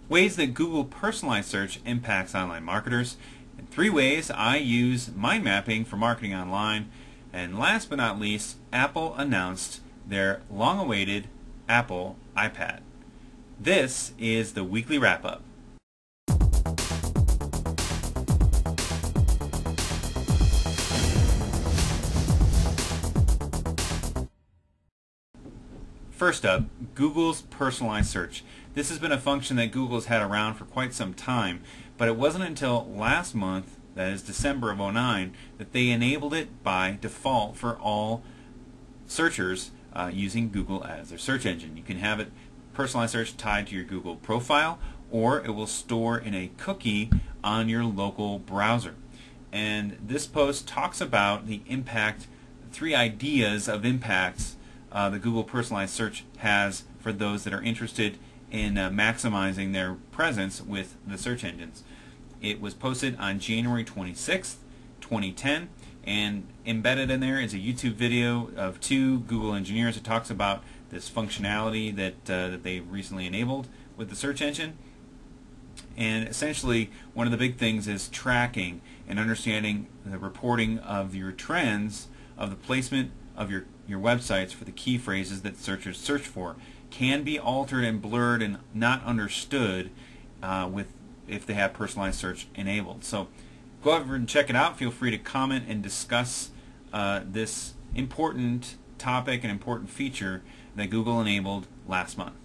Ways that Google personalized search impacts online marketers, and 3 ways I use mind mapping for marketing online, and last but not least, Apple announced their long-awaited Apple iPad. This is the weekly wrap-up. First up, Google's personalized search. This has been a function that Google's had around for quite some time, but it wasn't until last month, that is December of 2009, that they enabled it by default for all searchers using Google as their search engine. You can have it personalized search tied to your Google profile, or it will store in a cookie on your local browser. And this post talks about the impact, 3 ideas of impacts the Google personalized search has for those that are interested in maximizing their presence with the search engines. It was posted on January 26th, 2010, and embedded in there is a YouTube video of 2 Google engineers that talks about this functionality that they recently enabled with the search engine. And essentially, one of the big things is tracking and understanding the reporting of your trends, of the placement of your websites for the key phrases that searchers search for. Can be altered and blurred and not understood if they have personalized search enabled. So go over and check it out. Feel free to comment and discuss this important topic and important feature that Google enabled last month.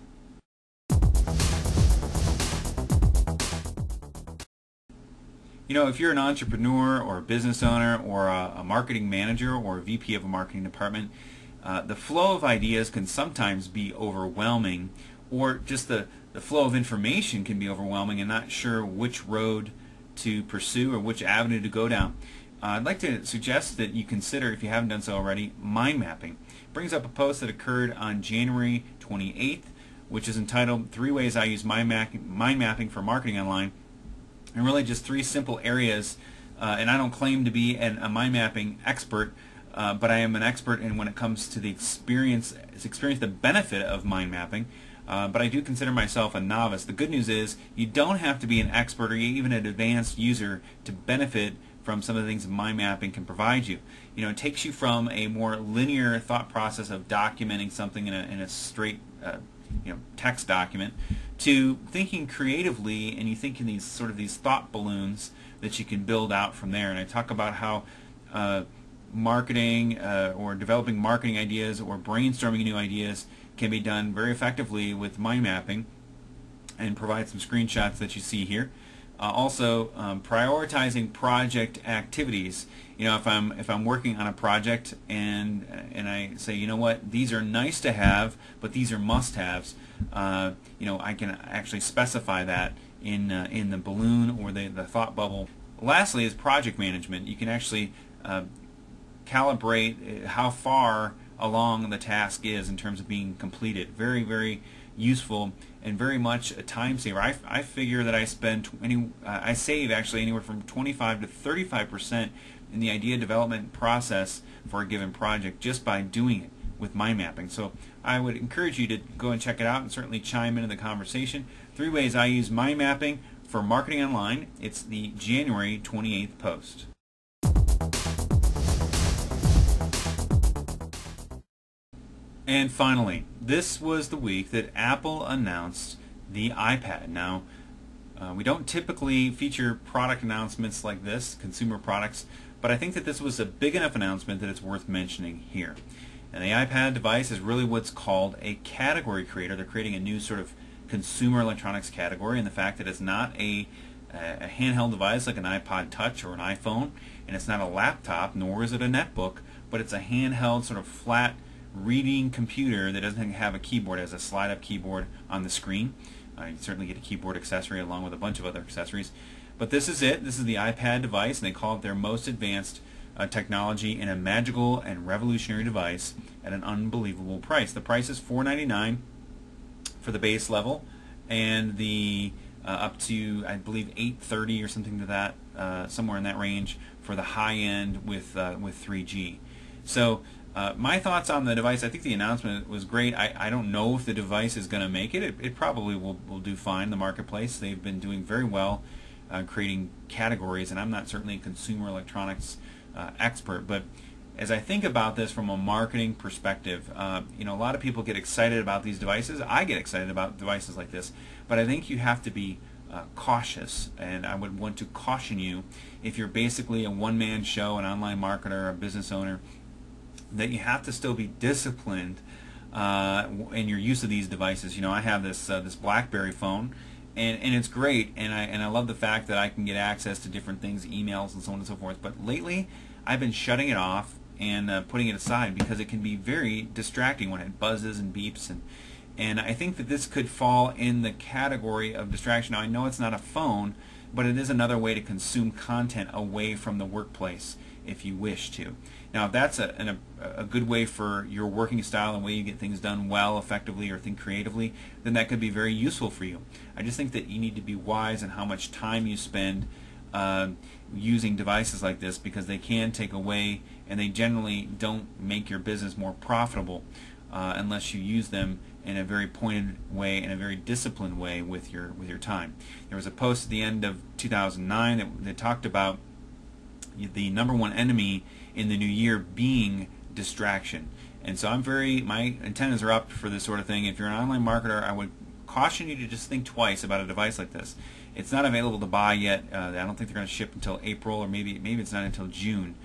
You know, if you're an entrepreneur or a business owner or a marketing manager or a VP of a marketing department, the flow of ideas can sometimes be overwhelming, or just the flow of information can be overwhelming and not sure which road to pursue or which avenue to go down. I'd like to suggest that you consider, if you haven't done so already, mind mapping. It brings up a post that occurred on January 28th, which is entitled 3 Ways I Use Mind Mapping for Marketing Online. And really just 3 simple areas, and I don't claim to be a mind mapping expert, but I am an expert in when it comes to the experience the benefit of mind mapping, but I do consider myself a novice. The good news is you don't have to be an expert or even an advanced user to benefit from some of the things mind mapping can provide you. You know, it takes you from a more linear thought process of documenting something in a straight text document to thinking creatively, and you think in these thought balloons that you can build out from there. And I talk about how marketing or developing marketing ideas or brainstorming new ideas can be done very effectively with mind mapping, and provide some screenshots that you see here. Also, prioritizing project activities. You know, if I'm working on a project and I say, you know what, these are nice to have, but these are must-haves. I can actually specify that in the balloon or the thought bubble. Lastly, is project management. You can actually calibrate how far along the task is in terms of being completed. Very, very useful and very much a time saver. I figure that I save actually anywhere from 25 to 35% in the idea development process for a given project just by doing it with mind mapping. So I would encourage you to go and check it out and certainly chime into the conversation. 3 ways I use mind mapping for marketing online. It's the January 28th post. And finally, this was the week that Apple announced the iPad. Now, we don't typically feature product announcements like this, consumer products, but I think that this was a big enough announcement that it's worth mentioning here. And the iPad device is really what's called a category creator. They're creating a new sort of consumer electronics category, and the fact that it's not a handheld device like an iPod Touch or an iPhone, and it's not a laptop, nor is it a netbook, but it's a handheld sort of flat reading computer that doesn't have a keyboard. It has a slide-up keyboard on the screen. You certainly get a keyboard accessory along with a bunch of other accessories. But this is it. This is the iPad device, and they call it their most advanced technology in a magical and revolutionary device at an unbelievable price. The price is $499 for the base level, and the up to, I believe, $830 or something to that, somewhere in that range for the high end with 3G. So My thoughts on the device, I think the announcement was great. I don't know if the device is going to make it. It probably will do fine in the marketplace. They've been doing very well creating categories, and I'm not certainly a consumer electronics expert, but as I think about this from a marketing perspective, a lot of people get excited about these devices. I get excited about devices like this, but I think you have to be cautious, and I would want to caution you, if you're basically a one-man show, an online marketer, a business owner, that you have to still be disciplined in your use of these devices. I have this BlackBerry phone, and it's great, and I love the fact that I can get access to different things, emails and so on and so forth. But lately, I've been shutting it off and putting it aside because it can be very distracting when it buzzes and beeps, and I think that this could fall in the category of distraction. Now, I know it's not a phone, but it is another way to consume content away from the workplace if you wish to. Now, if that's a good way for your working style and way you get things done well, effectively, or think creatively, then that could be very useful for you. I just think that you need to be wise in how much time you spend using devices like this, because they can take away, and they generally don't make your business more profitable unless you use them in a very pointed way, in a very disciplined way with your time. There was a post at the end of 2009 that talked about the number one enemy in the new year being distraction. And so my antennas are up for this sort of thing. If you're an online marketer, I would caution you to just think twice about a device like this. It's not available to buy yet. I don't think they're going to ship until April, or maybe it's not until June.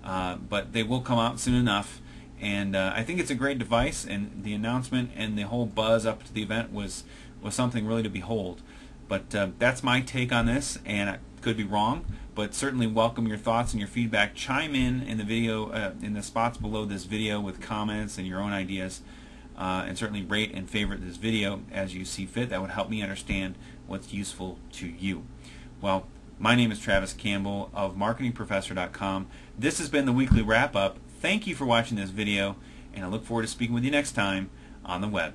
But they will come out soon enough. And I think it's a great device, and the announcement and the whole buzz up to the event was something really to behold. But that's my take on this, and I could be wrong, but certainly welcome your thoughts and your feedback. Chime in the video, in the spots below this video, with comments and your own ideas, and certainly rate and favorite this video as you see fit. That would help me understand what's useful to you. Well, my name is Travis Campbell of MarketingProfessor.com. This has been the weekly wrap-up. Thank you for watching this video, and I look forward to speaking with you next time on the web.